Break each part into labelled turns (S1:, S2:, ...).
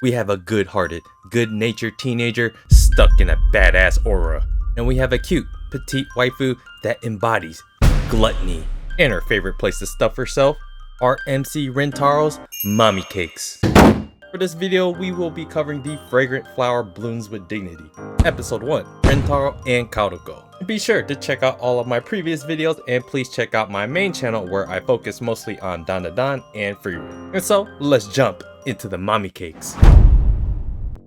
S1: We have a good-hearted, good-natured teenager stuck in a badass aura. And we have a cute, petite waifu that embodies gluttony. And her favorite place to stuff herself, our MC Rintaro's mommy cakes. For this video, we will be covering the Fragrant Flower Blooms with Dignity, Episode 1, Rintaro and Kaoruko. Be sure to check out all of my previous videos and please check out my main channel where I focus mostly on Dandadan and Fragrant. And so, let's jump into the mommy cakes.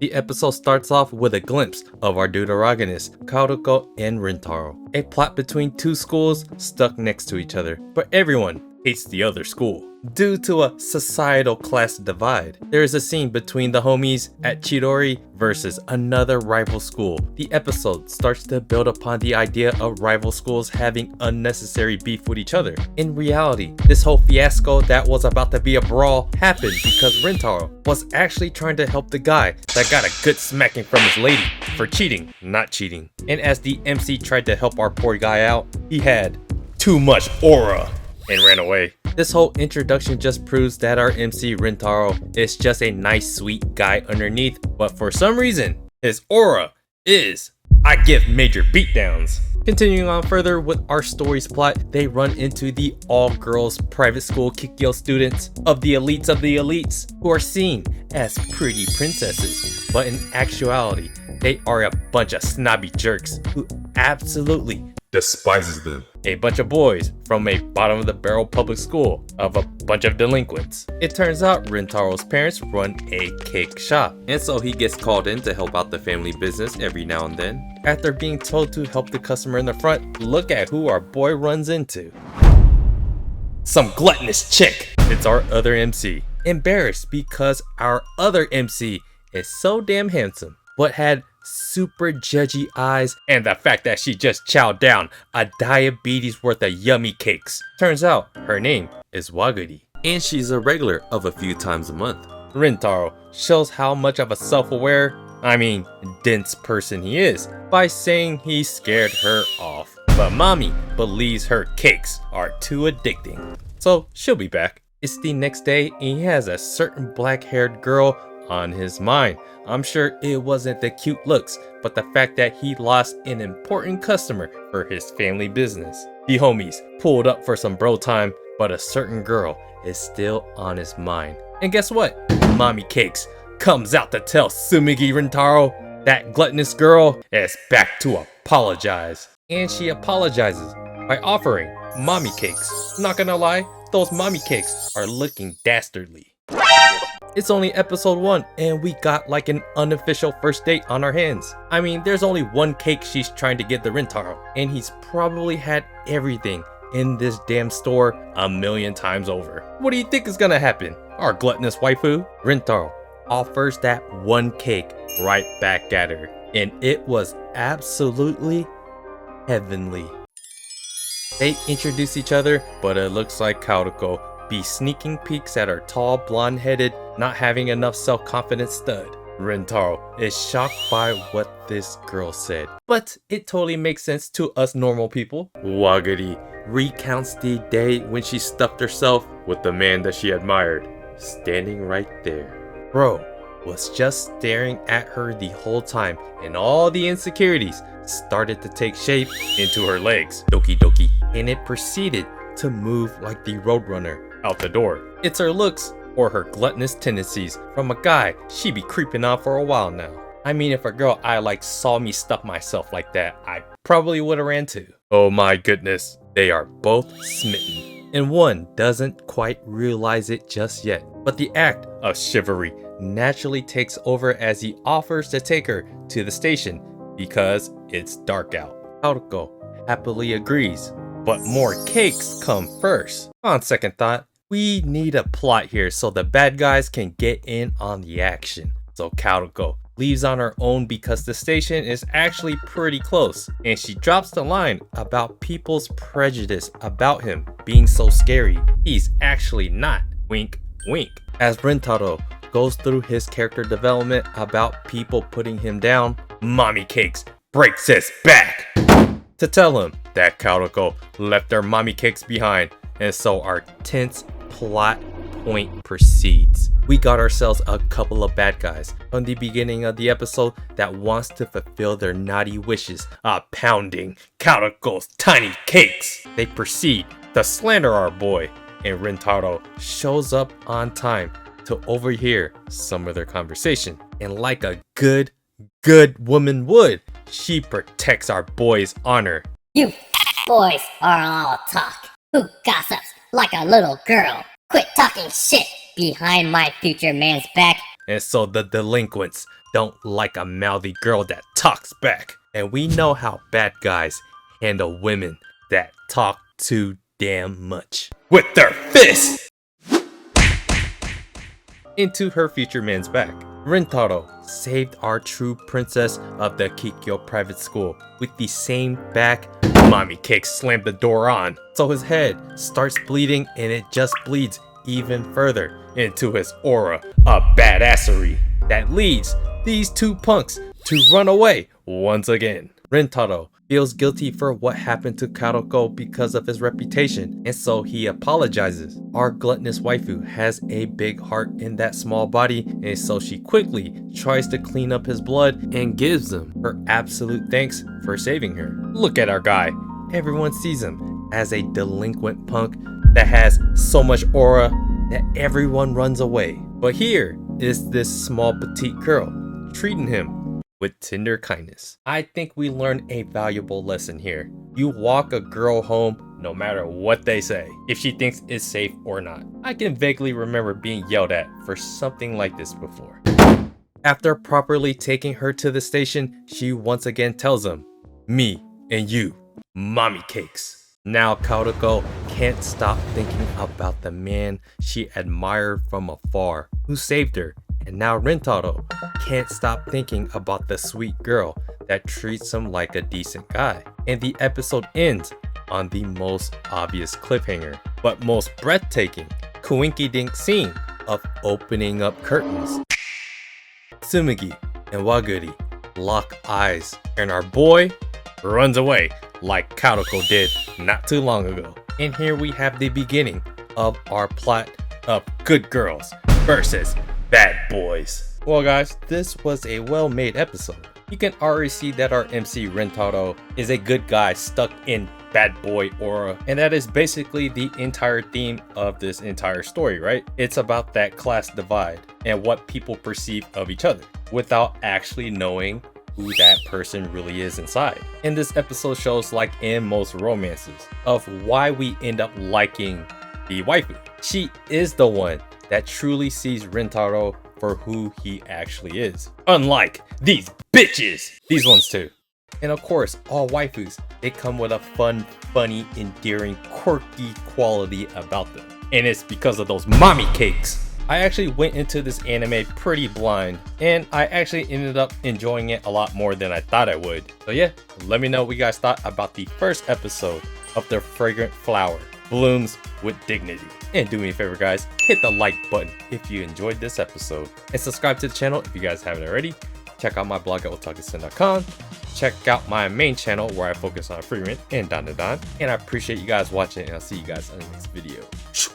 S1: The episode starts off with a glimpse of our deuteragonists, Kaoruko and Rintaro. A plot between two schools stuck next to each other, but everyone hates the other school. Due to a societal class divide, there is a scene between the homies at Chidori versus another rival school. The episode starts to build upon the idea of rival schools having unnecessary beef with each other. In reality, this whole fiasco that was about to be a brawl happened because Rintaro was actually trying to help the guy that got a good smacking from his lady for cheating, not cheating. And as the MC tried to help our poor guy out, he had too much aura and ran away. This whole introduction just proves that our MC Rintaro is just a nice sweet guy underneath, but for some reason, his aura is, I give major beatdowns. Continuing on further with our story's plot, they run into the all-girls private school Kikyo students of the elites who are seen as pretty princesses, but in actuality, they are a bunch of snobby jerks who absolutely despises them. A bunch of boys from a bottom of the barrel public school of a bunch of delinquents. It turns out Rintaro's parents run a cake shop, and so he gets called in to help out the family business every now and then. After being told to help the customer in the front, look at who our boy runs into. Some gluttonous chick. It's our other MC. Embarrassed because our other MC is so damn handsome, but had super judgy eyes and the fact that she just chowed down a diabetes worth of yummy cakes. Turns out her name is Waguri, and she's a regular of a few times a month. Rintaro shows how much of a self-aware, dense person he is by saying he scared her off. But mommy believes her cakes are too addicting, so she'll be back. It's the next day and he has a certain black-haired girl on his mind. I'm sure it wasn't the cute looks, but the fact that he lost an important customer for his family business. The homies pulled up for some bro time, but a certain girl is still on his mind. And guess what? Mommy Cakes comes out to tell Sumigi Rintaro that gluttonous girl is back to apologize. And she apologizes by offering mommy cakes. Not gonna lie, those mommy cakes are looking dastardly. It's only episode 1 and we got like an unofficial first date on our hands. There's only one cake she's trying to get the Rintaro, and he's probably had everything in this damn store a million times over. What do you think is gonna happen? Our gluttonous waifu, Rintaro, offers that one cake right back at her, and it was absolutely heavenly. They introduce each other, but it looks like Kaoruko be sneaking peeks at her tall, blonde-headed, not having enough self-confidence stud. Rintaro is shocked by what this girl said, but it totally makes sense to us normal people. Waguri recounts the day when she stuffed herself with the man that she admired, standing right there. Bro was just staring at her the whole time, and all the insecurities started to take shape into her legs. Doki doki. And it proceeded to move like the Roadrunner out the door. It's her looks or her gluttonous tendencies from a guy she be creeping on for a while now. If a girl I saw me stuff myself like that, I probably would have ran too. Oh my goodness, they are both smitten, and one doesn't quite realize it just yet. But the act of chivalry naturally takes over as he offers to take her to the station because it's dark out. Kaoruko happily agrees, but more cakes come first. On second thought, we need a plot here so the bad guys can get in on the action. So Kaoruko leaves on her own because the station is actually pretty close, and she drops the line about people's prejudice about him being so scary. He's actually not. Wink, wink. As Rintaro goes through his character development about people putting him down, Mommy Cakes breaks his back to tell him that Kaoruko left their mommy cakes behind, and so our tense plot point proceeds. We got ourselves a couple of bad guys from the beginning of the episode that wants to fulfill their naughty wishes of pounding Kaoruko's tiny cakes. They proceed to slander our boy, and Rintaro shows up on time to overhear some of their conversation. And like a good woman would, she protects our boy's honor.
S2: You boys are all talk. Who gossips like a little girl? Quit talking shit behind my future man's back.
S1: And so the delinquents don't like a mouthy girl that talks back. And we know how bad guys handle women that talk too damn much. With their fists! Into her future man's back. Rintaro saved our true princess of the Kikyo private school with the same back mommy cake slammed the door on. So his head starts bleeding, and it just bleeds even further into his aura of badassery that leads these two punks to run away once again. Rintaro feels guilty for what happened to Kaoruko because of his reputation, and so he apologizes. Our gluttonous waifu has a big heart in that small body, and so she quickly tries to clean up his blood and gives him her absolute thanks for saving her. Look at our guy. Everyone sees him as a delinquent punk that has so much aura that everyone runs away. But here is this small petite girl treating him with tender kindness. I think we learned a valuable lesson here. You walk a girl home no matter what they say, if she thinks it's safe or not. I can vaguely remember being yelled at for something like this before. After properly taking her to the station, she once again tells him, "Me and you, mommy cakes." Now Kaoruko can't stop thinking about the man she admired from afar who saved her. And now Rintaro can't stop thinking about the sweet girl that treats him like a decent guy. And the episode ends on the most obvious cliffhanger, but most breathtaking, coinkydink scene of opening up curtains. Tsumugi and Waguri lock eyes, and our boy runs away like Kaoruko did not too long ago. And here we have the beginning of our plot of good girls versus bad boys. Well guys, this was a well-made episode. You can already see that our MC Rintaro is a good guy stuck in bad boy aura, and that is basically the entire theme of this entire story, right? It's about that class divide and what people perceive of each other without actually knowing who that person really is inside. And this episode shows, like in most romances, of why we end up liking the waifu. She is the one that truly sees Rintaro for who he actually is. Unlike these bitches! These ones too. And of course, all waifus, they come with a fun, funny, endearing, quirky quality about them. And it's because of those mommy cakes. I actually went into this anime pretty blind, and I actually ended up enjoying it a lot more than I thought I would. So yeah, let me know what you guys thought about the first episode of the Fragrant Flower, Blooms with Dignity. And do me a favor guys, hit the like button if you enjoyed this episode, and subscribe to the channel if you guys haven't already. Check out my blog at otakusen.com. Check out my main channel where I focus on Fragrant and Don. And I appreciate you guys watching, and I'll see you guys in the next video.